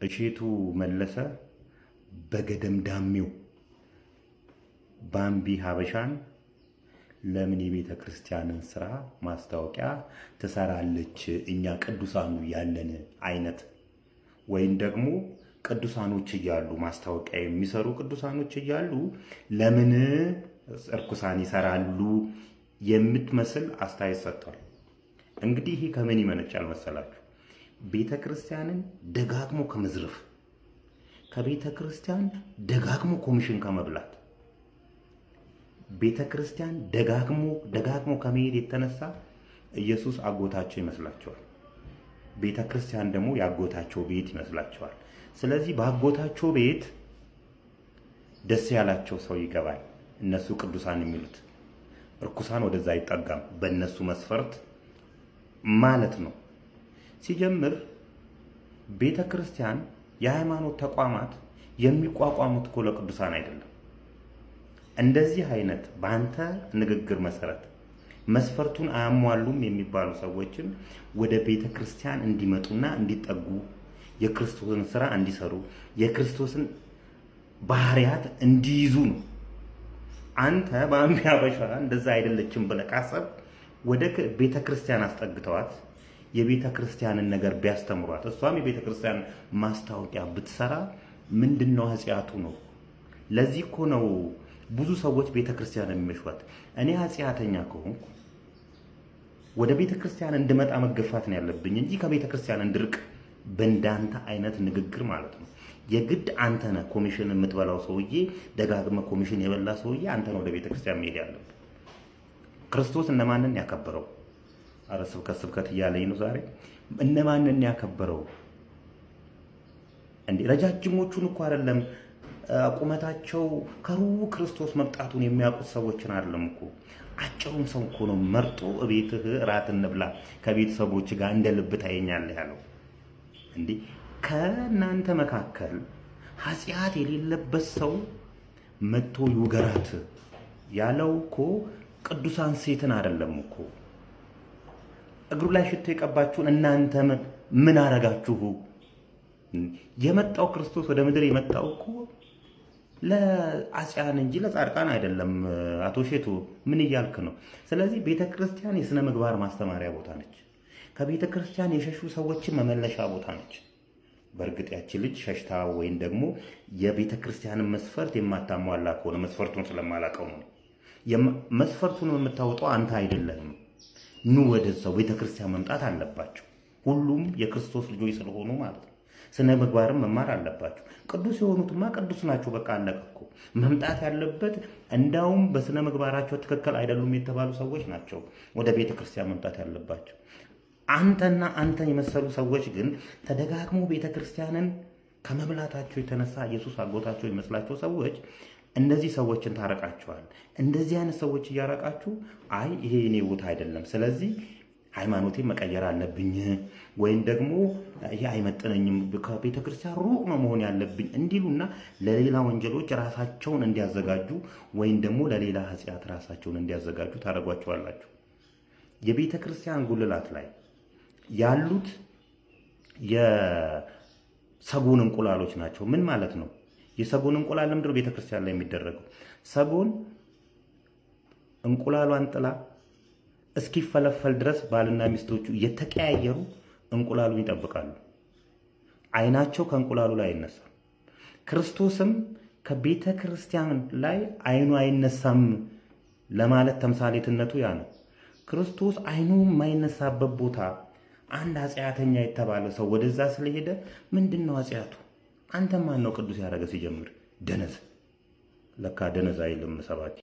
እሼቱ መለሰ በገደምዳሜው ባምቢ ሀበሻን ለምን የቤተ ክርስቲያንን ስራ ማስታወቂያ ትሰራለች? እኛ ቅዱሳኑ ያለን አይነት ወይም ደግሞ ቅዱሳኖች እያሉ ማስታወቂያ የሚሰሩ ቅዱሳኖች እያሉ ለምን እርኩሳን ይሰራሉ የምትመስል አስተያየት ሰጥቷል። እንግዲህ ይሄ ከምን ይመነጫል መሰላችሁ? ቤተ ክርስቲያንን ደጋግሞ ከመዝረፍ፣ ከቤተ ክርስቲያን ደጋግሞ ኮሚሽን ከመብላት፣ ቤተ ክርስቲያን ደጋግሞ ከመሄድ የተነሳ ኢየሱስ አጎታቸው ይመስላቸዋል። ቤተ ክርስቲያን ደግሞ ያጎታቸው ቤት ይመስላቸዋል። ስለዚህ በአጎታቸው ቤት ደስ ያላቸው ሰው ይገባል። እነሱ ቅዱሳን የሚሉት እርኩሳን ወደዛ አይጠጋም፣ በእነሱ መስፈርት ማለት ነው። ሲጀምር ቤተ ክርስቲያን የሃይማኖት ተቋማት የሚቋቋሙት እኮ ለቅዱሳን አይደለም። እንደዚህ አይነት በአንተ ንግግር መሰረት መስፈርቱን አያሟሉም የሚባሉ ሰዎችን ወደ ቤተ ክርስቲያን እንዲመጡና እንዲጠጉ፣ የክርስቶስን ስራ እንዲሰሩ፣ የክርስቶስን ባህሪያት እንዲይዙ ነው። አንተ ባምቢ ሀበሻ እንደዛ አይደለችም ብለህ ካሰብክ ወደ ቤተ ክርስቲያን አስጠግተዋት የቤተ ክርስቲያንን ነገር ቢያስተምሯት፣ እሷም የቤተ ክርስቲያን ማስታወቂያ ብትሰራ ምንድነው ኃጢአቱ ነው? ለዚህ እኮ ነው ብዙ ሰዎች ቤተ ክርስቲያን የሚመሽዋት። እኔ ኃጢአተኛ ከሆንኩ ወደ ቤተ ክርስቲያን እንድመጣ መገፋት ነው ያለብኝ እንጂ ከቤተ ክርስቲያን እንድርቅ በእንዳንተ አይነት ንግግር ማለት ነው። የግድ አንተ ነህ ኮሚሽን የምትበላው ሰውዬ፣ ደጋግመህ ኮሚሽን የበላ ሰውዬ አንተ ነው ወደ ቤተ ክርስቲያን መሄድ ያለብህ። ክርስቶስ እነማንን ያከበረው? አረ ስብከት እያለኝ ነው ዛሬ። እነማንን ያከበረው እንዴ? ረጃጅሞቹን እኮ አይደለም ቁመታቸው ከሩቅ ክርስቶስ መምጣቱን የሚያውቁት ሰዎችን አይደለም እኮ፣ አጭሩን ሰው እኮ ነው መርጦ እቤትህ እራት እንብላ ከቤተሰቦች ጋር እንደ ልብ ታየኛለህ ያለው። እንዴ ከእናንተ መካከል ኃጢአት የሌለበት ሰው መጥቶ ይውገራት ያለው እኮ ቅዱሳን ሴትን አይደለም እኮ። እግሩ ላይ ሽቶ የቀባችሁን እናንተ ምን አረጋችሁ? የመጣው ክርስቶስ ወደ ምድር የመጣው እኮ ለአጽያን እንጂ ለጻድቃን አይደለም። አቶ ሼቱ ምን እያልክ ነው? ስለዚህ ቤተ ክርስቲያን የሥነ ምግባር ማስተማሪያ ቦታ ነች። ከቤተ ክርስቲያን የሸሹ ሰዎችን መመለሻ ቦታ ነች። በእርግጥ ያቺ ልጅ ሸሽታ ወይም ደግሞ የቤተ ክርስቲያንን መስፈርት የማታሟላ ከሆነ መስፈርቱን ስለማላቀው ነው። መስፈርቱን የምታወጣው አንተ አይደለህም። ኑ ወደዛው ቤተ ክርስቲያን መምጣት አለባቸው። ሁሉም የክርስቶስ ልጆች ስለሆኑ ማለት ነው። ስነ ምግባርም መማር አለባቸው። ቅዱስ የሆኑትማ ቅዱስ ናቸው። በቃ አለቀ እኮ። መምጣት ያለበት እንዳውም በስነ ምግባራቸው ትክክል አይደሉም የተባሉ ሰዎች ናቸው ወደ ቤተ ክርስቲያን መምጣት ያለባቸው። አንተና አንተን የመሰሉ ሰዎች ግን ተደጋግሞ ቤተ ክርስቲያንን ከመብላታቸው የተነሳ ኢየሱስ አጎታቸው የሚመስላቸው ሰዎች እንደዚህ ሰዎችን ታረቃቸዋል። እንደዚህ አይነት ሰዎች እያረቃችሁ አይ ይሄ የኔ ቦታ አይደለም፣ ስለዚህ ሃይማኖቴን መቀየር አለብኝ ወይም ደግሞ ይሄ አይመጥነኝም፣ ከቤተ ክርስቲያን ሩቅ ነው መሆን ያለብኝ እንዲሉና ለሌላ ወንጀሎች ራሳቸውን እንዲያዘጋጁ ወይም ደግሞ ለሌላ ኃጢአት ራሳቸውን እንዲያዘጋጁ ታደርጓቸዋላችሁ። የቤተ ክርስቲያን ጉልላት ላይ ያሉት የሰጎን እንቁላሎች ናቸው። ምን ማለት ነው? የሰጎን እንቁላል ለምንድነው ቤተ ክርስቲያን ላይ የሚደረገው? ሰጎን እንቁላሏን ጥላ እስኪፈለፈል ድረስ ባልና ሚስቶቹ እየተቀያየሩ እንቁላሉን ይጠብቃሉ። አይናቸው ከእንቁላሉ ላይ አይነሳም። ክርስቶስም ከቤተ ክርስቲያን ላይ አይኑ አይነሳም ለማለት ተምሳሌትነቱ ያ ነው። ክርስቶስ አይኑ የማይነሳበት ቦታ አንድ ኃጢአተኛ የተባለ ሰው ወደዛ ስለሄደ ምንድነው ኃጢአቱ? አንተ ማን ነው ቅዱስ ያደረገ? ሲጀምር ደነዝ። ለካ ደነዝ አይልም ሰባኪ።